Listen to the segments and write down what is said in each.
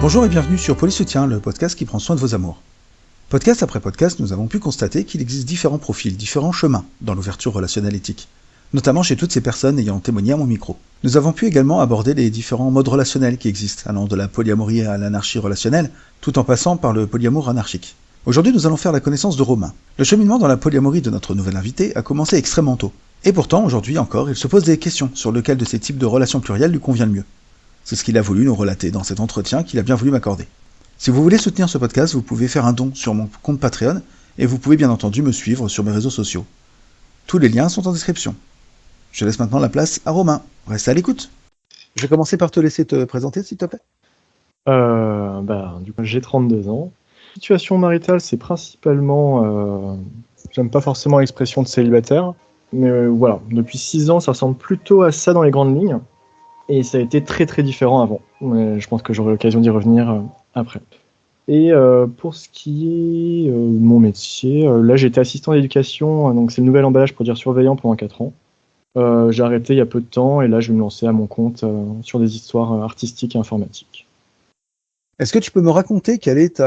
Bonjour et bienvenue sur Polysoutien, le podcast qui prend soin de vos amours. Podcast après podcast, nous avons pu constater qu'il existe différents profils, différents chemins dans l'ouverture relationnelle éthique, notamment chez toutes ces personnes ayant témoigné à mon micro. Nous avons pu également aborder les différents modes relationnels qui existent, allant de la polyamorie à l'anarchie relationnelle, tout en passant par le polyamour anarchique. Aujourd'hui, nous allons faire la connaissance de Romain. Le cheminement dans la polyamorie de notre nouvel invité a commencé extrêmement tôt. Et pourtant, aujourd'hui encore, il se pose des questions sur lequel de ces types de relations plurielles lui convient le mieux. C'est ce qu'il a voulu nous relater dans cet entretien qu'il a bien voulu m'accorder. Si vous voulez soutenir ce podcast, vous pouvez faire un don sur mon compte Patreon et vous pouvez bien entendu me suivre sur mes réseaux sociaux. Tous les liens sont en description. Je laisse maintenant la place à Romain. Reste à l'écoute. Je vais commencer par te laisser te présenter, s'il te plaît. Du coup, j'ai 32 ans. Situation maritale, c'est principalement... j'aime pas forcément l'expression de célibataire, mais voilà, depuis 6 ans, ça ressemble plutôt à ça dans les grandes lignes. Et ça a été très très différent avant. Je pense que j'aurai l'occasion d'y revenir après. Et pour ce qui est de mon métier, là j'étais assistant d'éducation, donc c'est le nouvel emballage pour dire surveillant pendant 4 ans. J'ai arrêté il y a peu de temps et là je vais me lancer à mon compte sur des histoires artistiques et informatiques. Est-ce que tu peux me raconter quel est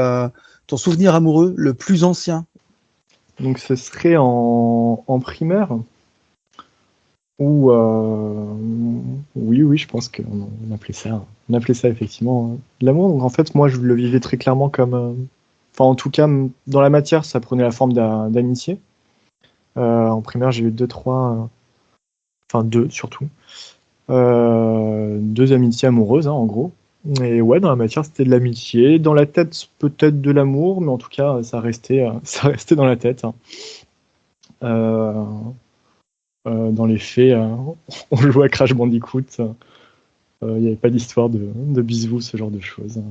ton souvenir amoureux le plus ancien ? Donc ce serait en primaire. Ou oui, je pense qu'on appelait ça effectivement de l'amour. Donc en fait, moi, je le vivais très clairement comme, en tout cas, dans la matière, ça prenait la forme d'amitié. En primaire, j'ai eu deux surtout, 2 amitiés amoureuses, en gros. Et ouais, dans la matière, c'était de l'amitié. Dans la tête, peut-être de l'amour, mais en tout cas, ça restait dans la tête. Dans les faits, on jouait à Crash Bandicoot. Il n'y avait pas d'histoire de bisous, ce genre de choses.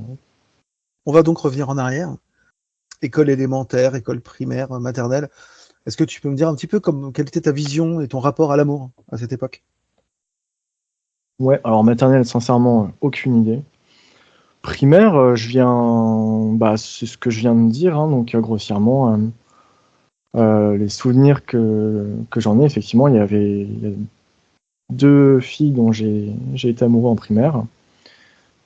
On va donc revenir en arrière. École élémentaire, école primaire, maternelle. Est-ce que tu peux me dire un petit peu quelle était ta vision et ton rapport à l'amour à cette époque ? Ouais, alors maternelle, sincèrement, aucune idée. Primaire, c'est ce que je viens de dire, hein, donc grossièrement, les souvenirs que j'en ai, effectivement, il y a 2 filles dont j'ai été amoureux en primaire.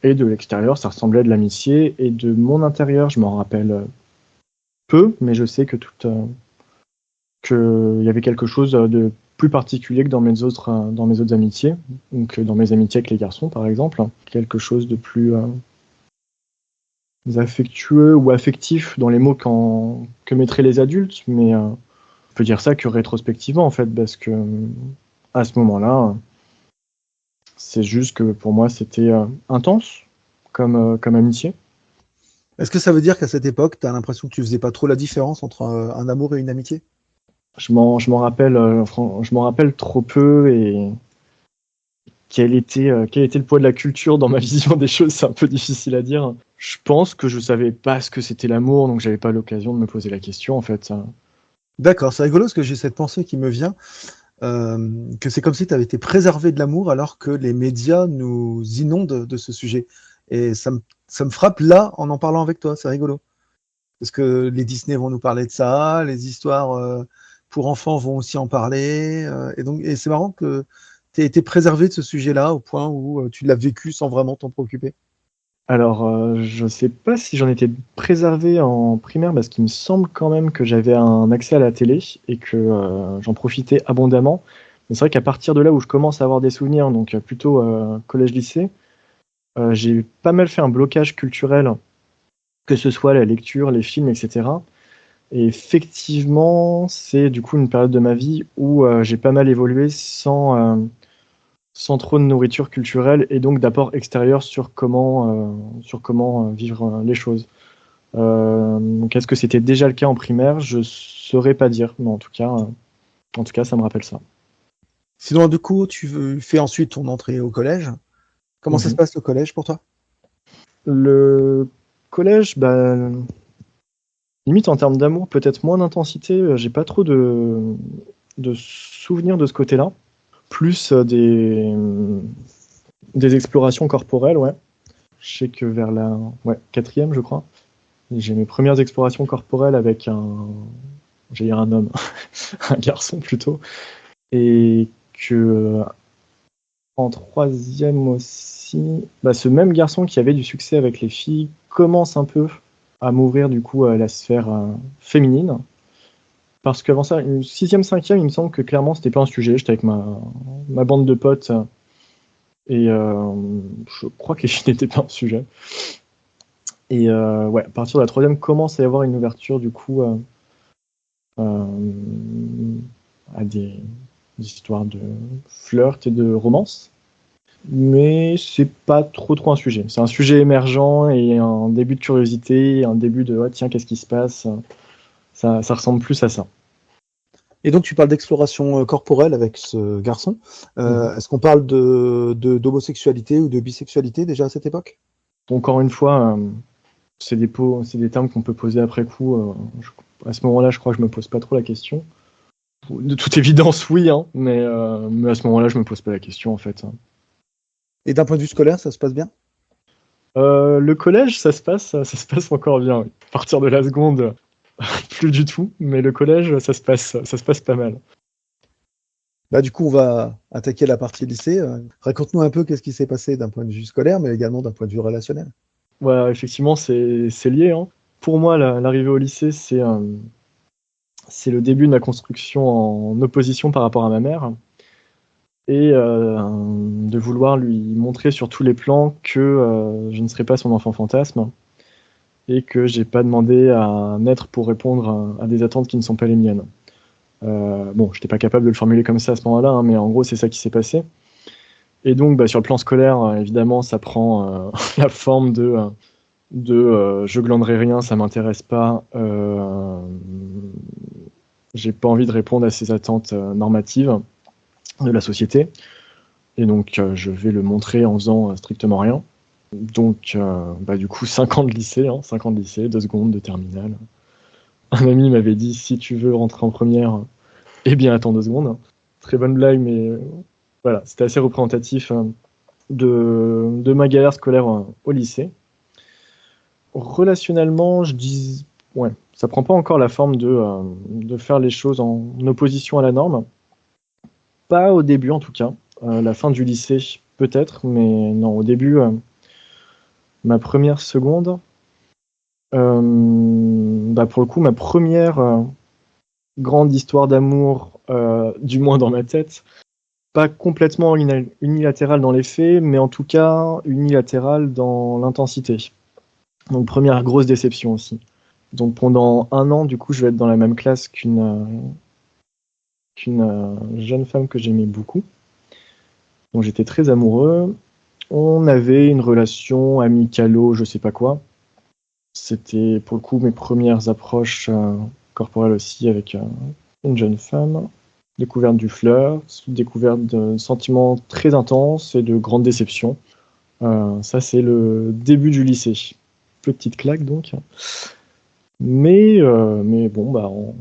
Et de l'extérieur, ça ressemblait à de l'amitié. Et de mon intérieur, je m'en rappelle peu, mais je sais qu'il y avait quelque chose de plus particulier que dans mes autres amitiés, donc dans mes amitiés avec les garçons, par exemple. Quelque chose de plus affectueux ou affectif dans les mots que mettraient les adultes, mais on peut dire ça que rétrospectivement, en fait, parce que à ce moment-là, c'est juste que pour moi, c'était intense comme amitié. Est-ce que ça veut dire qu'à cette époque, tu as l'impression que tu faisais pas trop la différence entre un amour et une amitié ? Je m'en rappelle trop peu, et quel était le poids de la culture dans ma vision des choses, c'est un peu difficile à dire. Je pense que je savais pas ce que c'était l'amour, donc j'avais pas l'occasion de me poser la question, en fait. D'accord, c'est rigolo parce que j'ai cette pensée qui me vient, que c'est comme si tu avais été préservé de l'amour alors que les médias nous inondent de ce sujet. Et ça me frappe là en parlant avec toi, c'est rigolo. Parce que les Disney vont nous parler de ça, les histoires pour enfants vont aussi en parler. Et c'est marrant que tu aies été préservé de ce sujet-là au point où tu l'as vécu sans vraiment t'en préoccuper. Alors, je sais pas si j'en étais préservé en primaire, parce qu'il me semble quand même que j'avais un accès à la télé et que j'en profitais abondamment. Mais c'est vrai qu'à partir de là où je commence à avoir des souvenirs, donc plutôt collège-lycée, j'ai pas mal fait un blocage culturel, que ce soit la lecture, les films, etc. Et effectivement, c'est du coup une période de ma vie où j'ai pas mal évolué sans trop de nourriture culturelle et donc d'apport extérieur sur comment vivre les choses. Donc est-ce que c'était déjà le cas en primaire ? Je saurais pas dire, mais en tout cas, ça me rappelle ça. Sinon, du coup, tu fais ensuite ton entrée au collège. Comment ça se passe le collège pour toi ? Le collège, limite en termes d'amour, peut-être moins d'intensité. J'ai pas trop de souvenirs de ce côté-là. Plus des explorations corporelles, ouais. Je sais que vers la 4e, je crois, j'ai mes premières explorations corporelles avec un homme, un garçon plutôt, et que en 3e aussi, aussi, ce même garçon qui avait du succès avec les filles commence un peu à m'ouvrir du coup à la sphère féminine. Parce qu'avant ça, une 6e, 5e, il me semble que clairement c'était pas un sujet. J'étais avec ma bande de potes et je crois que les filles n'étaient pas un sujet. Et à partir de la 3e, commence à y avoir une ouverture du coup à des histoires de flirt et de romance. Mais c'est pas trop un sujet. C'est un sujet émergent et un début de curiosité, un début de tiens, qu'est-ce qui se passe. Ça ressemble plus à ça. Et donc tu parles d'exploration corporelle avec ce garçon. Est-ce qu'on parle d'homosexualité ou de bisexualité déjà à cette époque? Encore une fois, c'est des termes qu'on peut poser après coup. À ce moment-là, je crois que je me pose pas trop la question. De toute évidence, oui, hein, mais à ce moment-là, je me pose pas la question en fait. Et d'un point de vue scolaire, ça se passe bien? Le collège, ça se passe encore bien. Oui. À partir de la seconde, plus du tout, mais le collège, ça se passe pas mal. Du coup, on va attaquer la partie lycée. Raconte-nous un peu qu'est-ce qui s'est passé d'un point de vue scolaire, mais également d'un point de vue relationnel. Ouais, effectivement, c'est lié. Hein. Pour moi, l'arrivée au lycée, c'est le début de ma construction en opposition par rapport à ma mère. Et de vouloir lui montrer sur tous les plans que je ne serai pas son enfant fantasme et que j'ai pas demandé à naître pour répondre à des attentes qui ne sont pas les miennes. Je n'étais pas capable de le formuler comme ça à ce moment-là, hein, mais en gros, c'est ça qui s'est passé. Et donc, sur le plan scolaire, évidemment, ça prend la forme de je glanderai rien, ça m'intéresse pas, j'ai pas envie de répondre à ces attentes normatives de la société. Et donc, je vais le montrer en faisant strictement rien. Donc, du coup, 5 ans de lycée, 5 ans de lycée, 2 secondes de terminale. Un ami m'avait dit, si tu veux rentrer en première, eh bien, attends 2 secondes. Très bonne blague, mais voilà, c'était assez représentatif de ma galère scolaire au lycée. Relationnellement, ça prend pas encore la forme de faire les choses en opposition à la norme. Pas au début, en tout cas. La fin du lycée, peut-être, mais non, au début, ma première seconde, pour le coup, ma première grande histoire d'amour, du moins dans ma tête, pas complètement unilatérale dans les faits, mais en tout cas unilatérale dans l'intensité. Donc première grosse déception aussi. Donc pendant 1 an, du coup, je vais être dans la même classe qu'une jeune femme que j'aimais beaucoup. Donc j'étais très amoureux. On avait une relation amicalo, je sais pas quoi. C'était pour le coup mes premières approches corporelles aussi avec une jeune femme. Découverte du flirt, découverte de sentiments très intenses et de grandes déceptions. Ça, c'est le début du lycée. Petite claque donc. Mais bon,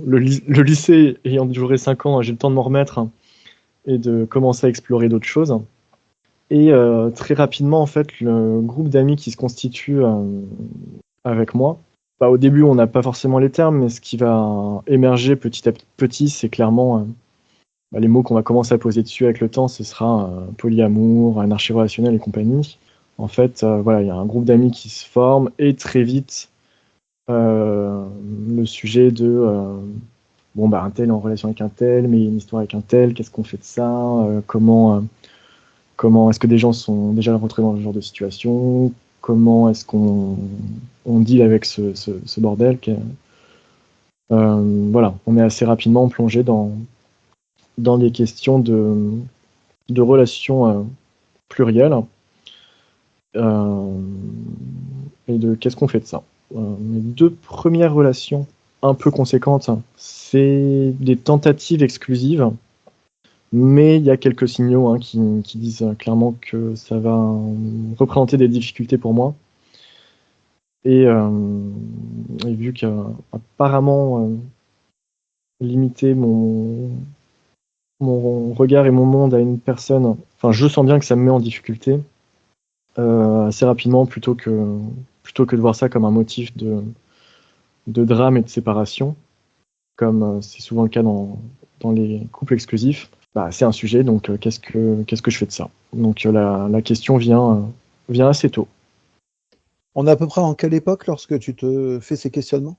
le lycée ayant duré 5 ans, j'ai le temps de m'en remettre et de commencer à explorer d'autres choses. Et très rapidement, en fait, le groupe d'amis qui se constitue avec moi, au début, on n'a pas forcément les termes, mais ce qui va émerger petit à petit, c'est clairement les mots qu'on va commencer à poser dessus avec le temps, ce sera polyamour, anarchie relationnelle et compagnie. En fait, il y a un groupe d'amis qui se forme et très vite, le sujet de un tel est en relation avec un tel, mais il y a une histoire avec un tel, qu'est-ce qu'on fait de ça, comment est-ce que des gens sont déjà rentrés dans ce genre de situation, comment est-ce qu'on deal avec ce bordel on est assez rapidement plongé dans des questions de relations plurielles et de qu'est-ce qu'on fait de ça. Mes 2 premières relations un peu conséquentes, c'est des tentatives exclusives, mais il y a quelques signaux qui disent clairement que ça va représenter des difficultés pour moi. Et vu qu'apparemment limiter mon regard et mon monde à une personne, je sens bien que ça me met en difficulté assez rapidement plutôt que de voir ça comme un motif de drame et de séparation, comme c'est souvent le cas dans les couples exclusifs. c'est un sujet, donc qu'est-ce que je fais de ça? Donc la question vient assez tôt. On est à peu près en quelle époque lorsque tu te fais ces questionnements?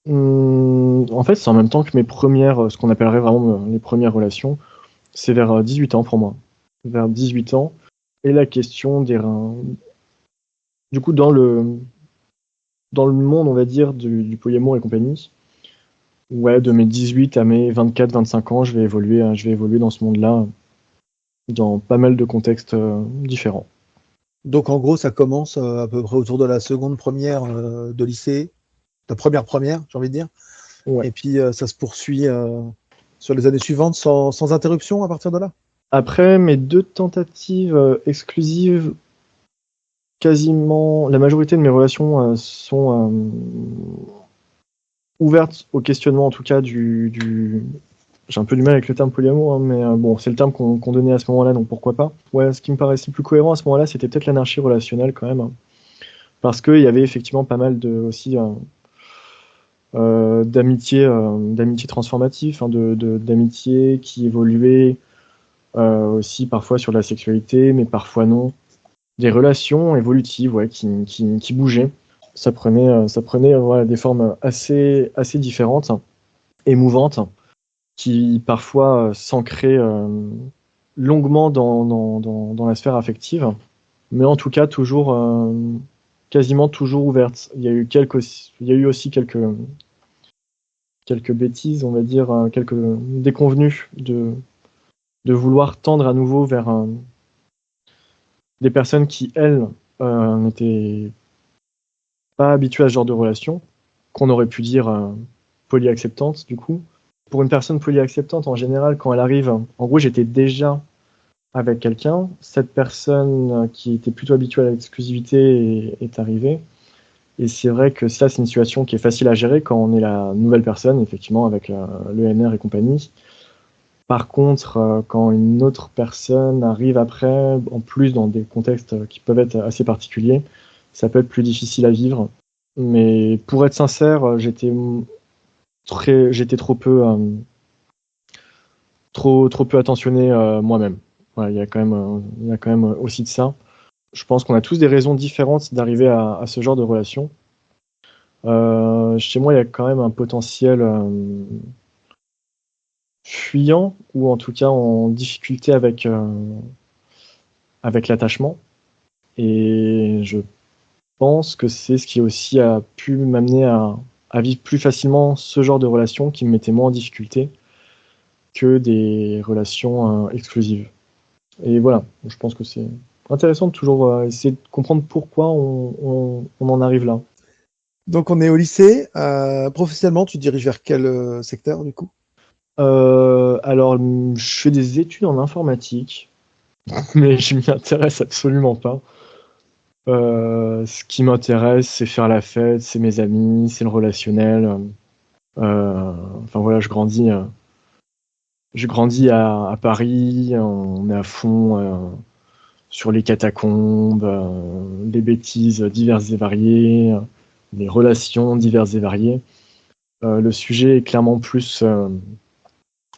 En fait, c'est en même temps que mes premières, ce qu'on appellerait vraiment les premières relations. C'est vers 18 ans pour moi. Vers 18 ans. Et la question des reins. Du coup, dans le monde, on va dire, du polyamour et compagnie, ouais, de mes 18 à mes 24-25 ans, je vais évoluer dans ce monde-là, dans pas mal de contextes différents. Donc en gros, ça commence à peu près autour de la seconde première de lycée, la première, j'ai envie de dire. Ouais. Et puis ça se poursuit sur les années suivantes sans interruption à partir de là. Après mes 2 tentatives exclusives, quasiment la majorité de mes relations sont ouvertes au questionnement, en tout cas, j'ai un peu du mal avec le terme polyamour, hein, mais bon, c'est le terme qu'on donnait à ce moment-là, donc pourquoi pas. Ouais, ce qui me paraissait plus cohérent à ce moment-là, c'était peut-être l'anarchie relationnelle quand même, hein, parce qu'il y avait effectivement pas mal aussi d'amitié transformatif, hein, d'amitié qui évoluait aussi parfois sur la sexualité, mais parfois non. Des relations évolutives, ouais, qui bougeaient. Ça prenait voilà, des formes assez différentes, émouvantes, qui parfois s'ancraient longuement dans la sphère affective, mais en tout cas toujours quasiment toujours ouvertes. Il y a eu aussi quelques bêtises, on va dire, quelques déconvenues de vouloir tendre à nouveau vers des personnes qui, elles, n'étaient pas habituées à ce genre de relation, qu'on aurait pu dire polyacceptante, du coup. Pour une personne polyacceptante, en général, quand elle arrive, en gros, j'étais déjà avec quelqu'un, cette personne qui était plutôt habituée à l'exclusivité est arrivée. Et c'est vrai que ça, c'est une situation qui est facile à gérer quand on est la nouvelle personne, effectivement, avec l'ENR et compagnie. Par contre, quand une autre personne arrive après, en plus dans des contextes qui peuvent être assez particuliers, ça peut être plus difficile à vivre. Mais pour être sincère, j'étais trop peu attentionné moi-même. Voilà, il y a quand même aussi de ça. Je pense qu'on a tous des raisons différentes d'arriver à ce genre de relation. Chez moi, il y a quand même un potentiel fuyant, ou en tout cas en difficulté avec l'attachement. Et je pense que c'est ce qui aussi a pu m'amener à vivre plus facilement ce genre de relation qui me mettait moins en difficulté que des relations exclusives. Et voilà, je pense que c'est intéressant de toujours essayer de comprendre pourquoi on en arrive là. Donc on est au lycée. Professionnellement, tu te diriges vers quel secteur du coup? Alors, je fais des études en informatique, mais je m'y intéresse absolument pas. Ce qui m'intéresse, c'est faire la fête, c'est mes amis, c'est le relationnel. Enfin voilà, je grandis à Paris, on est à fond sur les catacombes, les bêtises diverses et variées, les relations diverses et variées. Le sujet est clairement plus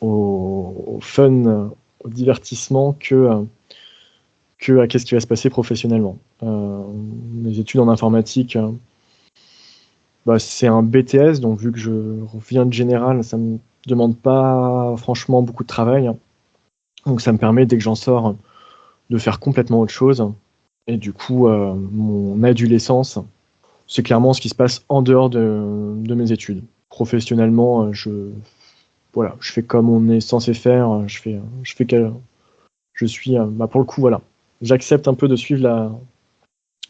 au fun, au divertissement que à qu'est-ce qui va se passer professionnellement. Mes études en informatique, c'est un BTS, donc vu que je viens de général, ça me demande pas franchement beaucoup de travail. Donc ça me permet, dès que j'en sors, de faire complètement autre chose. Et du coup, mon adolescence, c'est clairement ce qui se passe en dehors de mes études. Professionnellement, voilà, je fais comme on est censé faire. Je suis, pour le coup, voilà, j'accepte un peu de suivre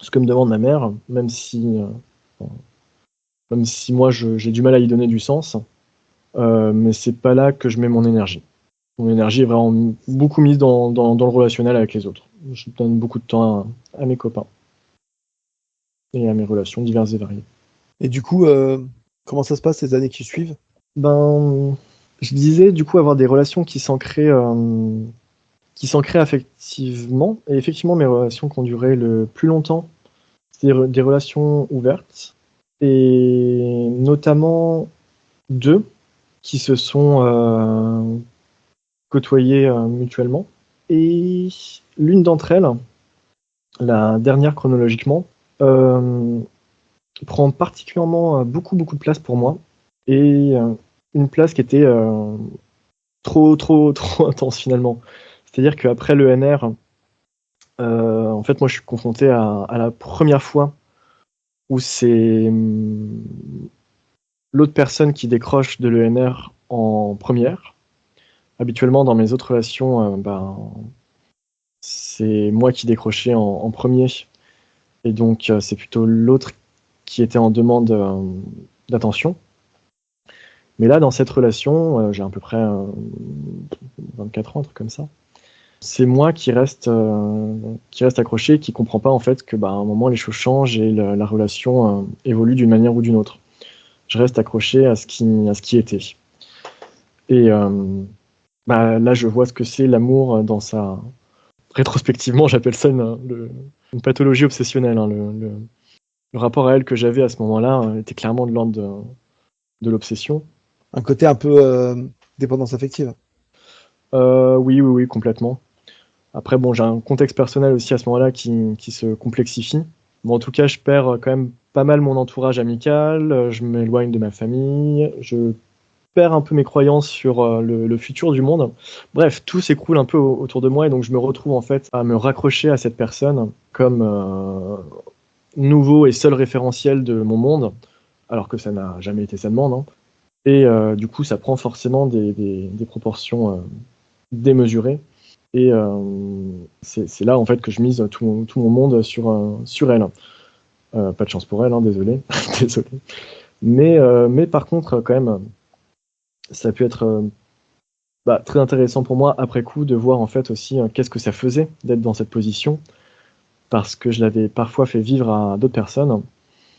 ce que me demande ma mère, même si moi j'ai du mal à y donner du sens. Mais c'est pas là que je mets mon énergie. Mon énergie est vraiment beaucoup mise dans le relationnel avec les autres. Je donne beaucoup de temps à mes copains et à mes relations diverses et variées. Et du coup, comment ça se passe ces années qui suivent? Ben, je disais du coup avoir des relations qui s'ancraient affectivement. Et effectivement, mes relations qui ont duré le plus longtemps, c'est des relations ouvertes. Et notamment deux qui se sont côtoyé mutuellement. Et l'une d'entre elles, la dernière chronologiquement, prend particulièrement beaucoup de place pour moi. Et une place qui était trop intense finalement. C'est-à-dire qu'après l'ENR, en fait, moi je suis confronté à la première fois où c'est l'autre personne qui décroche de l'ENR en première. Habituellement, dans mes autres relations, c'est moi qui décrochais en premier. Et donc, c'est plutôt l'autre qui était en demande d'attention. Mais là, dans cette relation, j'ai à peu près 24 ans, un truc comme ça. C'est moi qui reste accroché, qui comprend pas en fait que à un moment les choses changent et la relation évolue d'une manière ou d'une autre. Je reste accroché à ce qui était. Et là, je vois ce que c'est l'amour dans sa... Rétrospectivement, j'appelle ça une pathologie obsessionnelle. Hein. Le rapport à elle que j'avais à ce moment-là était clairement de l'ordre de l'obsession. Un côté un peu dépendance affective. Oui, complètement. Après, bon, j'ai un contexte personnel aussi à ce moment-là qui se complexifie. Bon, en tout cas, je perds quand même pas mal mon entourage amical, je m'éloigne de ma famille, je perds un peu mes croyances sur le futur du monde. Bref, tout s'écroule un peu autour de moi et donc je me retrouve en fait à me raccrocher à cette personne comme nouveau et seul référentiel de mon monde, alors que ça n'a jamais été sa demande. Hein. Et du coup, ça prend forcément des proportions démesurées. Et c'est là en fait que je mise tout mon monde sur elle. Pas de chance pour elle, hein, désolé. Désolé. Mais par contre, quand même, ça a pu être très intéressant pour moi après coup de voir en fait aussi qu'est-ce que ça faisait d'être dans cette position, parce que je l'avais parfois fait vivre à d'autres personnes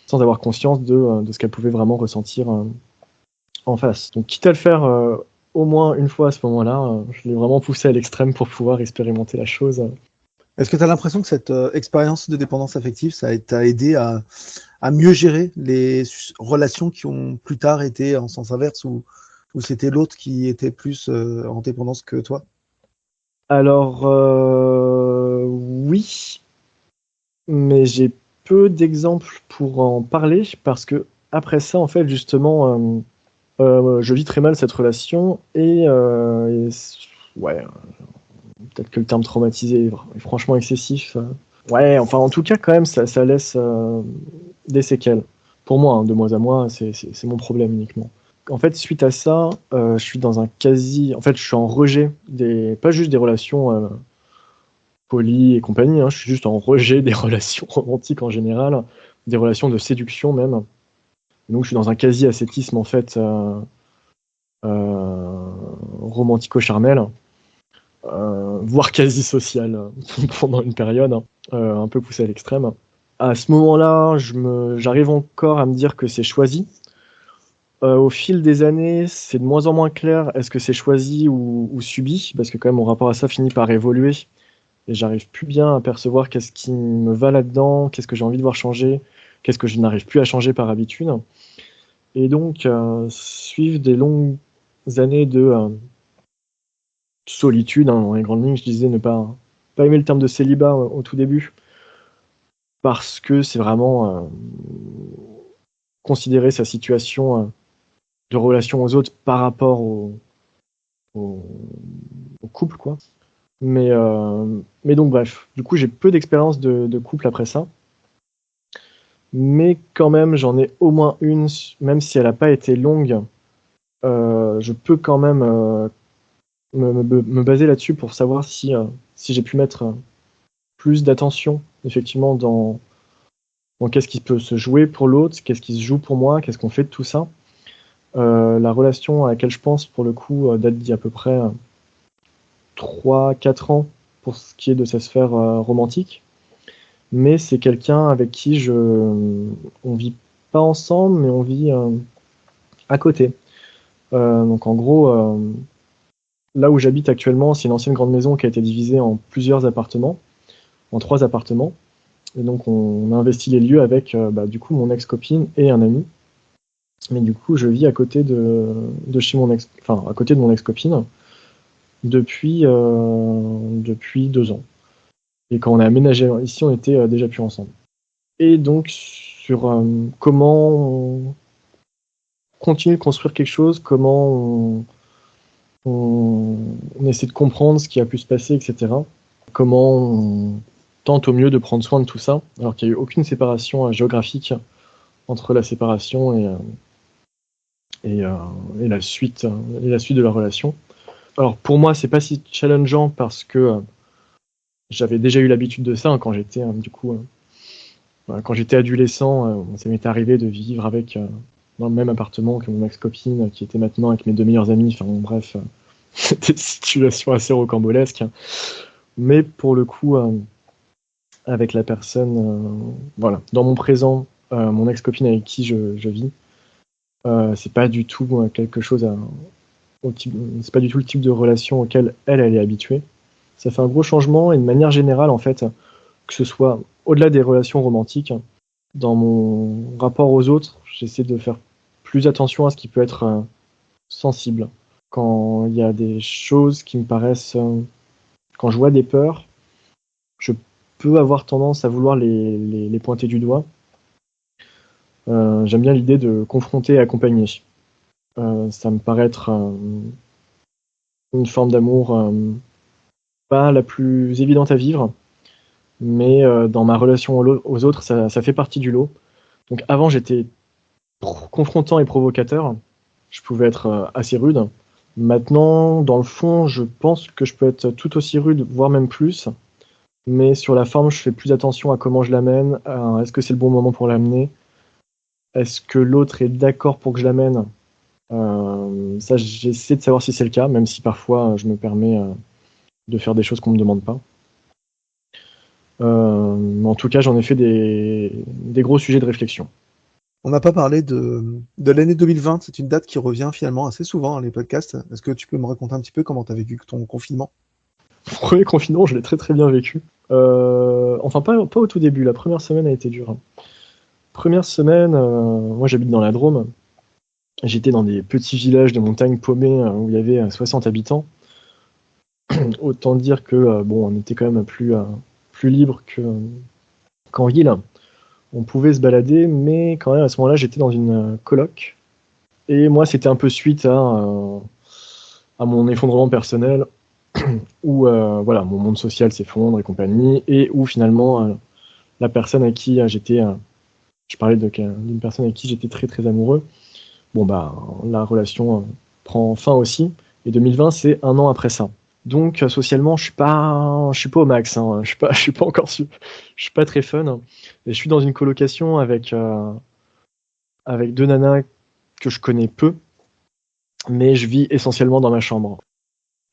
sans avoir conscience de ce qu'elles pouvaient vraiment ressentir en face. Donc quitte à le faire au moins une fois à ce moment-là, je l'ai vraiment poussé à l'extrême pour pouvoir expérimenter la chose. Est-ce que tu as l'impression que cette expérience de dépendance affective, ça t'a aidé à mieux gérer les relations qui ont plus tard été en sens inverse ou c'était l'autre qui était plus en dépendance que toi? Alors, oui, mais j'ai peu d'exemples pour en parler parce que après ça, en fait, justement, je vis très mal cette relation et ouais, peut-être que le terme traumatisé est franchement excessif. Ouais, enfin, en tout cas, quand même, ça laisse des séquelles. Pour moi, hein, de moi à moi, c'est mon problème uniquement. En fait, suite à ça, je suis dans un quasi... En fait, je suis en rejet pas juste des relations polies et compagnie, hein, je suis juste en rejet des relations romantiques en général, des relations de séduction même. Donc, je suis dans un quasi-ascétisme, en fait, romantico-charnel, voire quasi-social pendant une période, un peu poussé à l'extrême. À ce moment-là, j'arrive encore à me dire que c'est choisi. Au fil des années, c'est de moins en moins clair est-ce que c'est choisi ou subi, parce que quand même mon rapport à ça finit par évoluer et j'arrive plus bien à percevoir qu'est-ce qui me va là-dedans, qu'est-ce que j'ai envie de voir changer, qu'est-ce que je n'arrive plus à changer par habitude. Et donc, suivent des longues années de solitude, hein, dans les grandes lignes, je disais ne pas aimer le terme de célibat au tout début, parce que c'est vraiment considérer sa situation de relation aux autres par rapport au couple, quoi. Mais donc, bref, du coup, j'ai peu d'expérience de couple après ça. Mais quand même, j'en ai au moins une, même si elle n'a pas été longue, je peux quand même me baser là-dessus pour savoir si j'ai pu mettre plus d'attention, effectivement, dans qu'est-ce qui peut se jouer pour l'autre, qu'est-ce qui se joue pour moi, qu'est-ce qu'on fait de tout ça. La relation à laquelle je pense, pour le coup, date d'il y a à peu près 3-4 ans pour ce qui est de sa sphère romantique. Mais c'est quelqu'un avec qui on vit pas ensemble, mais on vit à côté. Donc en gros, là où j'habite actuellement, c'est une ancienne grande maison qui a été divisée en plusieurs appartements, en 3 appartements. Et donc on a investi les lieux avec du coup mon ex-copine et un ami. Mais du coup je vis à côté de chez à côté de mon ex-copine. depuis 2 ans. Et quand on a aménagé ici, on était déjà plus ensemble. Et donc, sur comment on continue de construire quelque chose, comment on essaie de comprendre ce qui a pu se passer, etc. Comment on tente au mieux de prendre soin de tout ça, alors qu'il n'y a eu aucune séparation géographique entre la séparation et la suite de la relation. Alors pour moi, c'est pas si challengeant parce que j'avais déjà eu l'habitude de ça quand j'étais quand j'étais adolescent. Ça m'est arrivé de vivre avec dans le même appartement que mon ex-copine qui était maintenant avec mes 2 meilleurs amis. Enfin bon, bref, c'était des situations assez rocambolesques. Mais pour le coup, avec la personne, voilà, dans mon présent, mon ex-copine avec qui je vis, c'est pas du tout quelque chose c'est pas du tout le type de relation auquel elle est habituée. Ça fait un gros changement et de manière générale, en fait, que ce soit au-delà des relations romantiques, dans mon rapport aux autres, j'essaie de faire plus attention à ce qui peut être sensible. Quand il y a des choses qui me paraissent... quand je vois des peurs, je peux avoir tendance à vouloir les pointer du doigt. J'aime bien l'idée de confronter et accompagner. Ça me paraît être une forme d'amour pas la plus évidente à vivre, mais dans ma relation aux autres, ça fait partie du lot. Donc avant, j'étais confrontant et provocateur. Je pouvais être assez rude. Maintenant, dans le fond, je pense que je peux être tout aussi rude, voire même plus. Mais sur la forme, je fais plus attention à comment je l'amène. Est-ce que c'est le bon moment pour l'amener? Est-ce que l'autre est d'accord pour que je l'amène? Ça, j'essaie de savoir si c'est le cas, même si parfois je me permets de faire des choses qu'on me demande pas. En tout cas, j'en ai fait des gros sujets de réflexion. On n'a pas parlé de l'année 2020, c'est une date qui revient finalement assez souvent dans les podcasts. Est-ce que tu peux me raconter un petit peu comment tu as vécu ton confinement? Le premier confinement, je l'ai très très bien vécu. Enfin, pas au tout début, la première semaine a été dure. Première semaine, moi j'habite dans la Drôme. J'étais dans des petits villages de montagne paumés où il y avait 60 habitants. Autant dire que bon, on était quand même plus libre qu'en ville. On pouvait se balader, mais quand même à ce moment-là, j'étais dans une coloc. Et moi, c'était un peu suite à mon effondrement personnel, où voilà, mon monde social s'effondre et compagnie, et où finalement, la personne à qui je parlais d'une personne avec qui j'étais très très amoureux. Bon bah, la relation prend fin aussi. Et 2020, c'est un an après ça. Donc socialement, je suis pas au max. Hein. Je suis pas encore je suis pas très fun. Et je suis dans une colocation avec 2 nanas que je connais peu, mais je vis essentiellement dans ma chambre.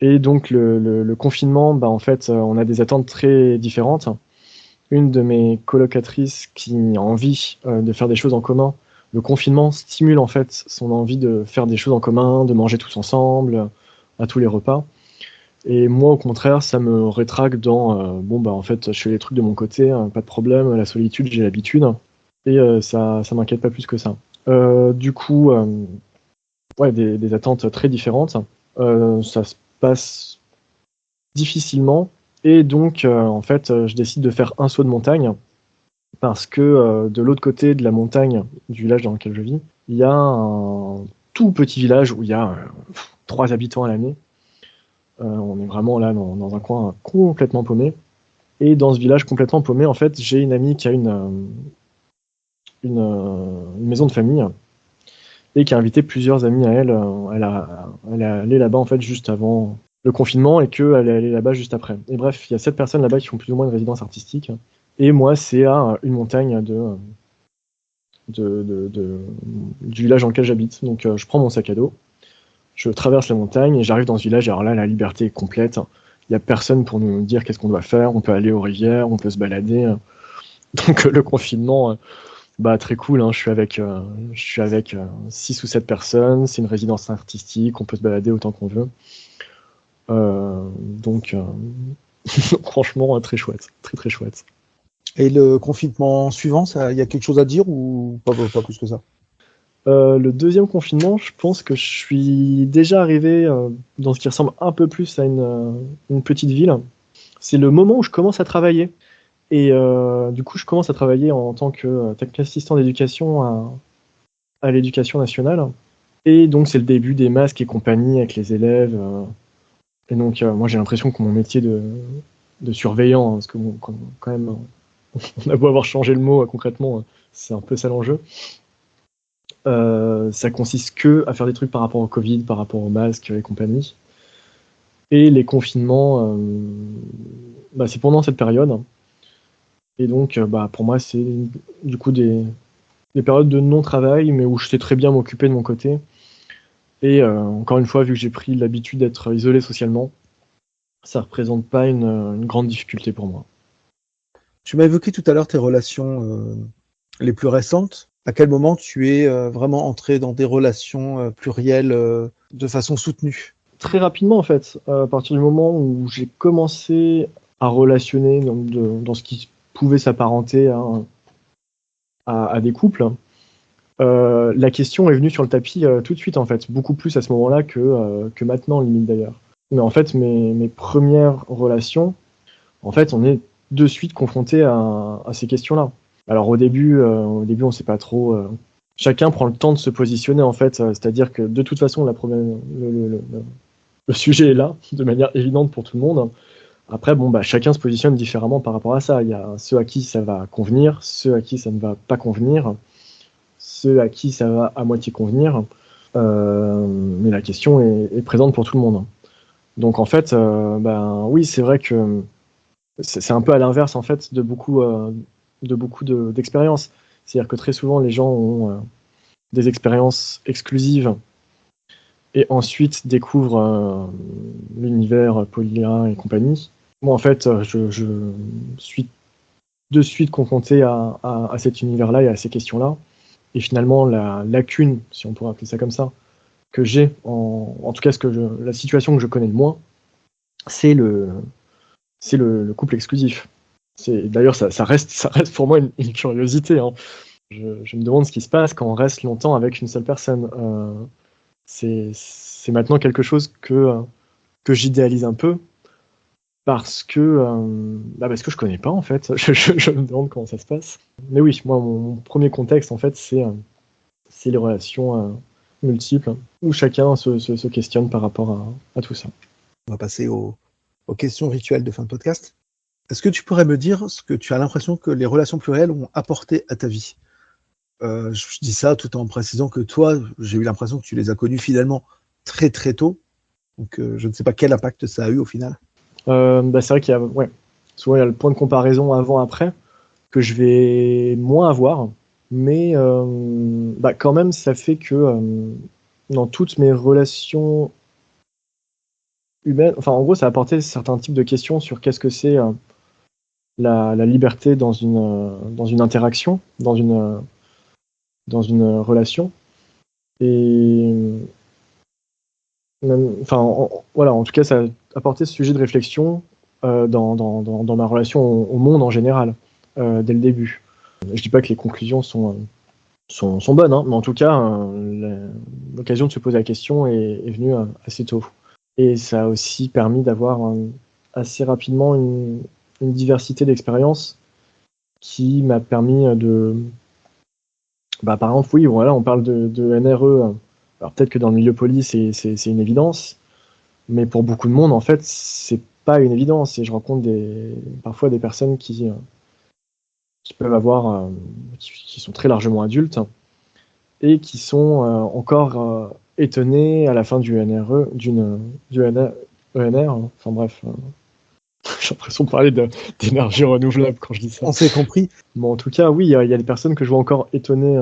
Et donc le confinement, bah en fait, on a des attentes très différentes. Une de mes colocatrices qui a envie de faire des choses en commun, le confinement stimule en fait son envie de faire des choses en commun, de manger tous ensemble, à tous les repas. Et moi, au contraire, ça me rétracte dans bon bah en fait, je fais les trucs de mon côté, pas de problème, la solitude, j'ai l'habitude, et ça m'inquiète pas plus que ça. Du coup, ouais, des attentes très différentes. Ça se passe difficilement, et donc en fait, je décide de faire un saut de montagne parce que de l'autre côté de la montagne du village dans lequel je vis, il y a un tout petit village où il y a 3 habitants à l'année. On est vraiment là dans un coin complètement paumé. Et dans ce village complètement paumé, en fait, j'ai une amie qui a une maison de famille et qui a invité plusieurs amis à elle. Elle est allée là-bas en fait juste avant le confinement et qu'elle est allée là-bas juste après. Et bref, il y a 7 personnes là-bas qui font plus ou moins une résidence artistique. Et moi, c'est à une montagne du village dans lequel j'habite. Donc je prends mon sac à dos, je traverse la montagne et j'arrive dans ce village. Alors là, la liberté est complète. Il n'y a personne pour nous dire qu'est-ce qu'on doit faire. On peut aller aux rivières, on peut se balader. Donc le confinement, bah très cool. Hein. Je suis avec 6 ou 7 personnes. C'est une résidence artistique. On peut se balader autant qu'on veut. Donc franchement, très chouette, très très chouette. Et le confinement suivant, il y a quelque chose à dire ou pas plus que ça? Le deuxième confinement, je pense que je suis déjà arrivé dans ce qui ressemble un peu plus à une petite ville. C'est le moment où je commence à travailler. Et du coup, je commence à travailler en tant que assistant d'éducation à l'éducation nationale. Et donc, c'est le début des masques et compagnie avec les élèves. Et donc, moi, j'ai l'impression que mon métier de surveillant, hein, parce que bon, quand même, on a beau avoir changé le mot concrètement, c'est un peu ça l'enjeu. Ça consiste que à faire des trucs par rapport au Covid, par rapport aux masques et compagnie. Et les confinements, c'est pendant cette période. Et donc, pour moi, c'est du coup des périodes de non-travail, mais où je sais très bien m'occuper de mon côté. Et encore une fois, vu que j'ai pris l'habitude d'être isolé socialement, ça représente pas une grande difficulté pour moi. Tu m'as évoqué tout à l'heure tes relations les plus récentes. À quel moment tu es vraiment entré dans des relations plurielles de façon soutenue? Très rapidement, en fait, à partir du moment où j'ai commencé à relationner dans ce qui pouvait s'apparenter à des couples, la question est venue sur le tapis tout de suite, en fait, beaucoup plus à ce moment-là que maintenant, limite d'ailleurs. Mais en fait, mes premières relations, en fait, on est de suite confronté à ces questions-là. Alors au début, on sait pas trop. Chacun prend le temps de se positionner, en fait, c'est-à-dire que de toute façon, le sujet est là, de manière évidente pour tout le monde. Après, chacun se positionne différemment par rapport à ça. Il y a ceux à qui ça va convenir, ceux à qui ça ne va pas convenir, ceux à qui ça va à moitié convenir. Mais la question est présente pour tout le monde. Donc en fait, oui, c'est vrai que c'est un peu à l'inverse en fait de beaucoup d'expériences. C'est-à-dire que très souvent les gens ont des expériences exclusives et ensuite découvrent l'univers polyamoreux et compagnie. Moi en fait, je suis de suite confronté à cet univers-là et à ces questions-là. Et finalement, la lacune, si on pourrait appeler ça comme ça, que j'ai, en tout cas la situation que je connais le moins, c'est le couple exclusif. D'ailleurs, ça reste pour moi une curiosité. Hein. Je me demande ce qui se passe quand on reste longtemps avec une seule personne. C'est maintenant quelque chose que j'idéalise un peu parce que je connais pas en fait. Je me demande comment ça se passe. Mais oui, moi mon premier contexte en fait c'est les relations multiples où chacun se questionne par rapport à tout ça. On va passer aux questions rituelles de fin de podcast. Est-ce que tu pourrais me dire ce que tu as l'impression que les relations plurielles ont apporté à ta vie? Je dis ça tout en précisant que toi, j'ai eu l'impression que tu les as connus finalement très très tôt. Donc je ne sais pas quel impact ça a eu au final. C'est vrai qu'il y a, souvent il y a le point de comparaison avant-après que je vais moins avoir, mais quand même ça fait que dans toutes mes relations humaines, enfin en gros ça a apporté certains types de questions sur qu'est-ce que c'est la liberté dans une interaction, dans une relation, et en tout cas ça a apporté ce sujet de réflexion dans ma relation au monde en général, dès le début. Je dis pas que les conclusions sont bonnes, hein, mais en tout cas, l'occasion de se poser la question est venue assez tôt. Et ça a aussi permis d'avoir assez rapidement une diversité d'expériences qui m'a permis de... par exemple, oui, voilà, on parle de NRE. Alors peut-être que dans le milieu poli, c'est une évidence, mais pour beaucoup de monde, en fait, c'est pas une évidence. Et je rencontre parfois des personnes qui peuvent avoir, qui sont très largement adultes et qui sont encore étonnés à la fin du NRE, du ENR. Enfin bref, j'ai l'impression de parler d'énergie renouvelable quand je dis ça. On s'est compris. Bon, en tout cas, oui, il y a des personnes que je vois encore étonnées,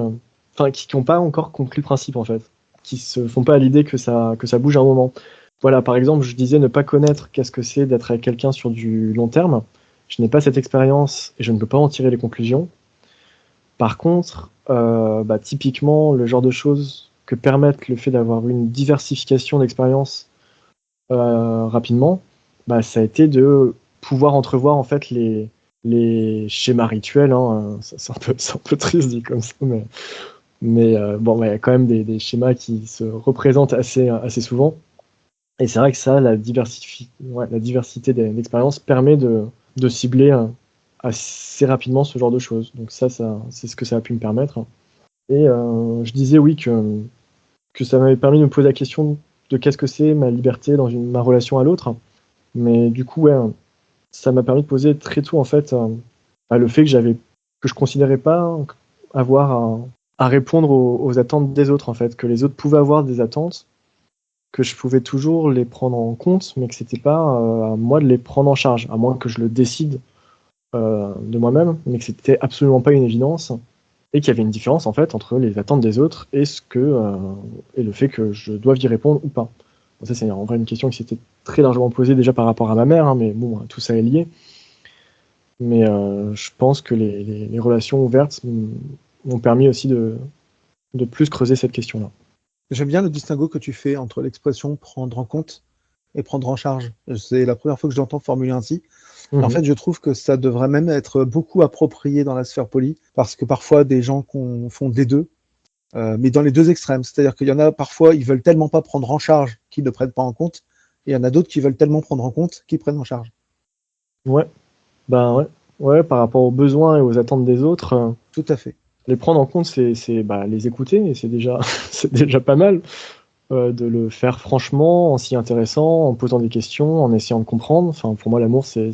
qui n'ont pas encore compris le principe en fait, qui se font pas à l'idée que ça bouge à un moment. Voilà, par exemple, je disais ne pas connaître qu'est-ce que c'est d'être avec quelqu'un sur du long terme. Je n'ai pas cette expérience et je ne peux pas en tirer les conclusions. Par contre, typiquement, le genre de choses que permettent le fait d'avoir une diversification d'expériences rapidement, ça a été de pouvoir entrevoir en fait les schémas rituels. Hein, c'est un peu triste dit comme ça, Mais bon, il y a quand même des schémas qui se représentent assez souvent. Et c'est vrai que ça, la diversité d'expériences permet de cibler assez rapidement ce genre de choses. Donc ça, c'est ce que ça a pu me permettre. Et je disais oui que ça m'avait permis de me poser la question de qu'est-ce que c'est ma liberté dans ma relation à l'autre. Mais du coup, ouais, ça m'a permis de poser très tôt en fait le fait que je considérais pas avoir à répondre aux attentes des autres en fait, que les autres pouvaient avoir des attentes, que je pouvais toujours les prendre en compte, mais que c'était pas à moi de les prendre en charge, à moins que je le décide de moi-même, mais que c'était absolument pas une évidence, et qu'il y avait une différence en fait entre les attentes des autres et et le fait que je doive y répondre ou pas. Bon, ça c'est en vrai une question qui s'était très largement posée déjà par rapport à ma mère, hein, mais bon, tout ça est lié. Mais je pense que les relations ouvertes m'ont permis aussi de plus creuser cette question-là. J'aime bien le distinguo que tu fais entre l'expression prendre en compte et prendre en charge. C'est la première fois que je l'entends formulé ainsi. En fait, je trouve que ça devrait même être beaucoup approprié dans la sphère polie, parce que parfois des gens font des deux, mais dans les deux extrêmes. C'est-à-dire qu'il y en a parfois, ils veulent tellement pas prendre en charge qu'ils ne prennent pas en compte, et il y en a d'autres qui veulent tellement prendre en compte qu'ils prennent en charge. Ouais, ouais, par rapport aux besoins et aux attentes des autres, Tout à fait. les prendre en compte, c'est les écouter, et c'est déjà, c'est déjà pas mal de le faire franchement, en s'y intéressant, en posant des questions, en essayant de comprendre. Enfin, pour moi, l'amour, c'est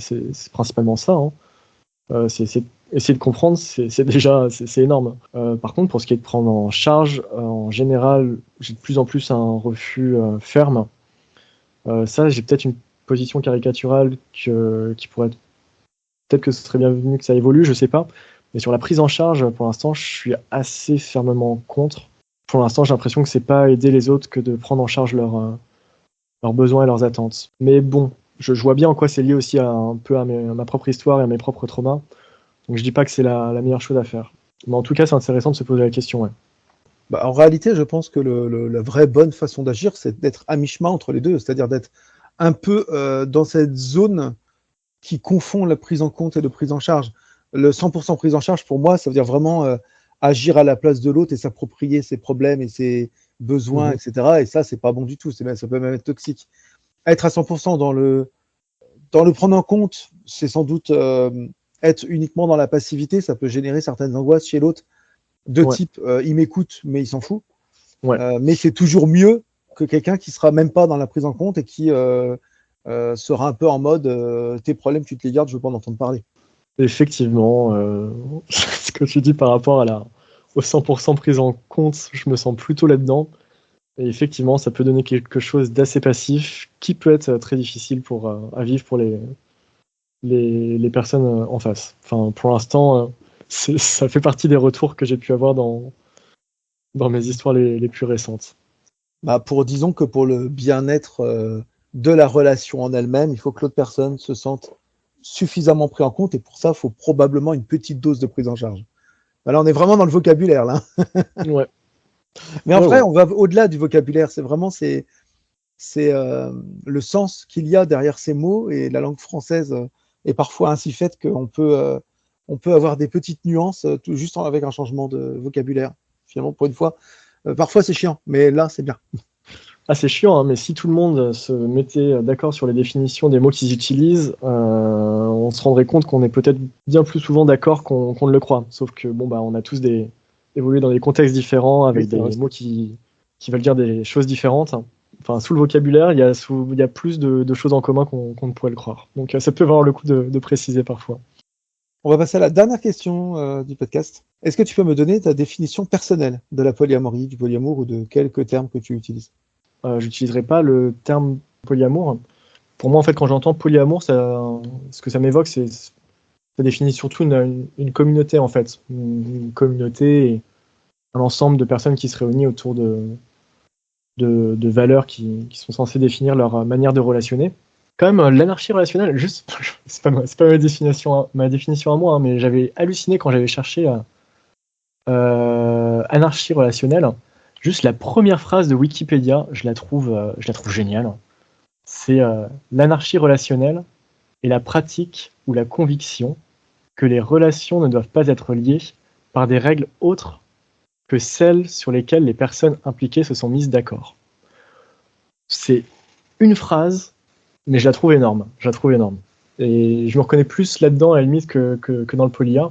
principalement ça. Hein. C'est essayer de comprendre, c'est déjà c'est énorme. Par contre, pour ce qui est de prendre en charge, en général, j'ai de plus en plus un refus ferme. Ça, j'ai peut-être une position caricaturale qui pourrait être... Peut-être que ce serait bienvenu que ça évolue, je sais pas. Mais sur la prise en charge, pour l'instant, je suis assez fermement contre. Pour l'instant, j'ai l'impression que c'est pas aider les autres que de prendre en charge leurs besoins et leurs attentes. Mais bon, je vois bien en quoi c'est lié aussi un peu à ma propre histoire et à mes propres traumas. Donc je dis pas que c'est la meilleure chose à faire. Mais en tout cas, c'est intéressant de se poser la question, ouais. Bah, en réalité, je pense que la vraie bonne façon d'agir, c'est d'être à mi-chemin entre les deux, c'est-à-dire d'être un peu dans cette zone qui confond la prise en compte et la prise en charge. Le 100% prise en charge, pour moi, ça veut dire vraiment agir à la place de l'autre et s'approprier ses problèmes et ses besoins, etc. Et ça, c'est pas bon du tout. Ça peut même être toxique. Être à 100% dans le prendre en compte, c'est sans doute être uniquement dans la passivité. Ça peut générer certaines angoisses chez l'autre de type il m'écoute, mais il s'en fout. Mais c'est toujours mieux que quelqu'un qui sera même pas dans la prise en compte et qui sera un peu en mode tes problèmes, tu te les gardes, je veux pas en entendre parler. Effectivement, ce que tu dis par rapport au 100% prise en compte, je me sens plutôt là-dedans. Et effectivement, ça peut donner quelque chose d'assez passif qui peut être très difficile à vivre pour les personnes en face. Enfin, pour l'instant, ça fait partie des retours que j'ai pu avoir dans mes histoires les plus récentes. Bah disons que pour le bien-être de la relation en elle-même, il faut que l'autre personne se sente suffisamment pris en compte, et pour ça, il faut probablement une petite dose de prise en charge. Là, on est vraiment dans le vocabulaire, là. Ouais. Mais en vrai, on va au-delà du vocabulaire. C'est vraiment le sens qu'il y a derrière ces mots, et la langue française est parfois ainsi faite qu'on peut avoir des petites nuances tout juste avec un changement de vocabulaire. Finalement, pour une fois, parfois c'est chiant, mais là, c'est bien. Ah, c'est chiant, hein, mais si tout le monde se mettait d'accord sur les définitions des mots qu'ils utilisent, on se rendrait compte qu'on est peut-être bien plus souvent d'accord qu'on ne le croit. Sauf que bon, on a tous évolué dans des contextes différents, avec des mots qui veulent dire des choses différentes. Enfin, sous le vocabulaire, il y a plus de choses en commun qu'on ne pourrait le croire. Donc ça peut valoir le coup de préciser parfois. On va passer à la dernière question du podcast. Est-ce que tu peux me donner ta définition personnelle de la polyamorie, du polyamour, ou de quelques termes que tu utilises ? J'utiliserai pas le terme polyamour. Pour moi, en fait, quand j'entends polyamour, ce que ça m'évoque, ça définit surtout une communauté, en fait. Une communauté et un ensemble de personnes qui se réunissent autour de valeurs qui sont censées définir leur manière de relationner. Quand même, l'anarchie relationnelle, juste, c'est pas ma définition à moi, hein, mais j'avais halluciné quand j'avais cherché anarchie relationnelle. Juste la première phrase de Wikipédia, je la trouve géniale. C'est l'anarchie relationnelle est la pratique ou la conviction que les relations ne doivent pas être liées par des règles autres que celles sur lesquelles les personnes impliquées se sont mises d'accord. C'est une phrase, mais je la trouve énorme. Et je me reconnais plus là-dedans, à la limite, que dans le polia.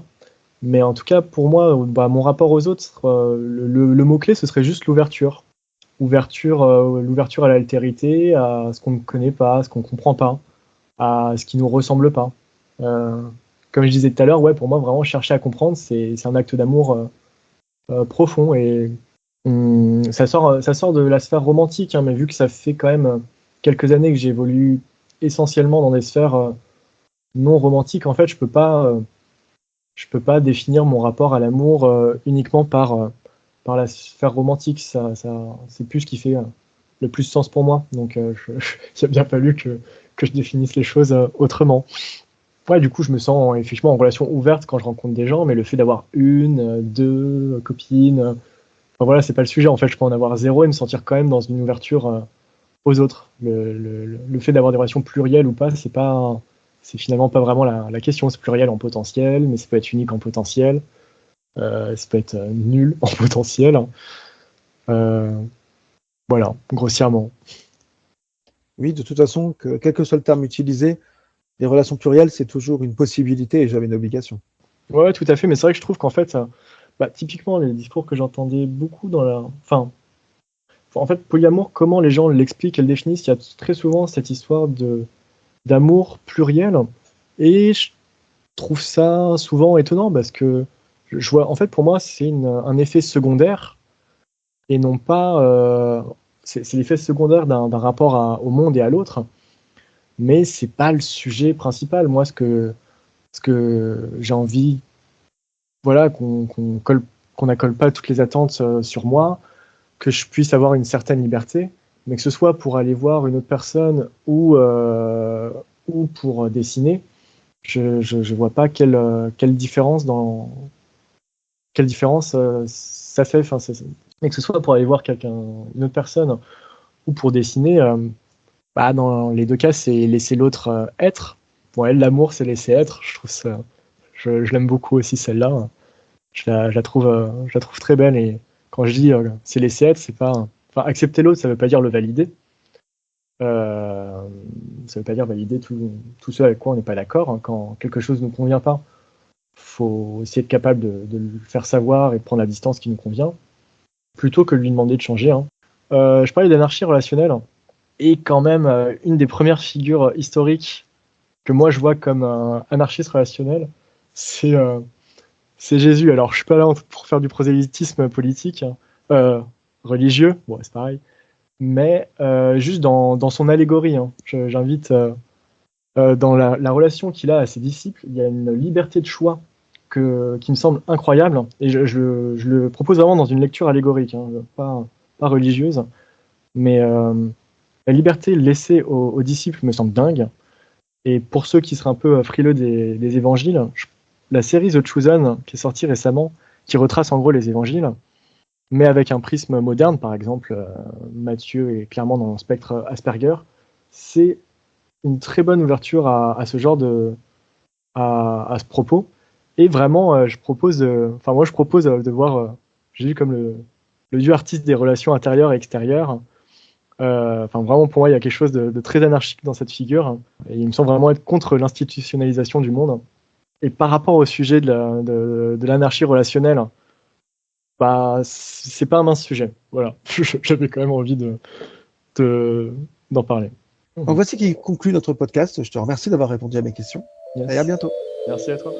Mais en tout cas, pour moi, mon rapport aux autres, le mot-clé, ce serait juste l'ouverture. L'ouverture à l'altérité, à ce qu'on ne connaît pas, à ce qu'on ne comprend pas, à ce qui ne nous ressemble pas. Comme je disais tout à l'heure, pour moi, vraiment, chercher à comprendre, c'est un acte d'amour profond. Et ça sort de la sphère romantique, mais vu que ça fait quand même quelques années que j'évolue essentiellement dans des sphères non romantiques, en fait, je peux pas définir mon rapport à l'amour uniquement par la sphère romantique. Ça, c'est plus ce qui fait le plus sens pour moi. Donc, il a bien fallu que je définisse les choses autrement. Ouais, du coup, je me sens effectivement en relation ouverte quand je rencontre des gens, mais le fait d'avoir une, deux copines, enfin voilà, c'est pas le sujet. En fait, je peux en avoir zéro et me sentir quand même dans une ouverture aux autres. Le fait d'avoir des relations plurielles ou pas, c'est finalement pas vraiment la question. C'est pluriel en potentiel, mais ça peut être unique en potentiel. Ça peut être nul en potentiel. Voilà, grossièrement. Oui, de toute façon, quel que soit le terme utilisé, les relations plurielles, c'est toujours une possibilité et jamais une obligation. Ouais, tout à fait, mais c'est vrai que je trouve qu'en fait, typiquement, les discours que j'entendais beaucoup en fait, polyamour, comment les gens l'expliquent et le définissent, il y a très souvent cette histoire d'amour pluriel, et je trouve ça souvent étonnant parce que je vois, en fait, pour moi, c'est un effet secondaire et non pas, c'est l'effet secondaire d'un rapport au monde et à l'autre, mais c'est pas le sujet principal. Moi, ce que j'ai envie, voilà, qu'on n'accole pas toutes les attentes sur moi, que je puisse avoir une certaine liberté, mais que ce soit pour aller voir une autre personne ou pour dessiner, je vois pas quelle différence ça fait. Enfin, mais que ce soit pour aller voir une autre personne ou pour dessiner, dans les deux cas, c'est laisser l'autre être. Bon, elle, l'amour, c'est laisser être. Je trouve ça, je l'aime beaucoup aussi celle-là. Je la trouve très belle, et quand je dis c'est laisser être, c'est pas, enfin, accepter l'autre, ça veut pas dire le valider. Ça veut pas dire valider tout ce avec quoi on n'est pas d'accord. Quand quelque chose ne nous convient pas, faut essayer d'être capable de le faire savoir et de prendre la distance qui nous convient, plutôt que de lui demander de changer. Je parlais d'anarchie relationnelle, et quand même une des premières figures historiques que moi je vois comme un anarchiste relationnel, c'est Jésus. Alors, je suis pas là pour faire du prosélytisme politique, religieux, bon, c'est pareil, mais juste dans son allégorie. J'invite dans la relation qu'il a à ses disciples, il y a une liberté de choix qui me semble incroyable, et je le propose vraiment dans une lecture allégorique, pas religieuse, mais la liberté laissée aux disciples me semble dingue. Et pour ceux qui seraient un peu frileux des évangiles, la série The Chosen, qui est sortie récemment, qui retrace en gros les évangiles, mais avec un prisme moderne, par exemple, Matthieu est clairement dans le spectre Asperger, c'est une très bonne ouverture à ce genre à ce propos. Et vraiment, je propose de voir Jésus comme le dieu artiste des relations intérieures et extérieures. Vraiment, pour moi, il y a quelque chose de très anarchique dans cette figure, et il me semble vraiment être contre l'institutionnalisation du monde. Et par rapport au sujet de l'anarchie relationnelle, c'est pas un mince sujet. Voilà, j'avais quand même envie d'en parler. Donc voici qui conclut notre podcast. Je te remercie d'avoir répondu à mes questions. Yes. Et à bientôt. Merci à toi.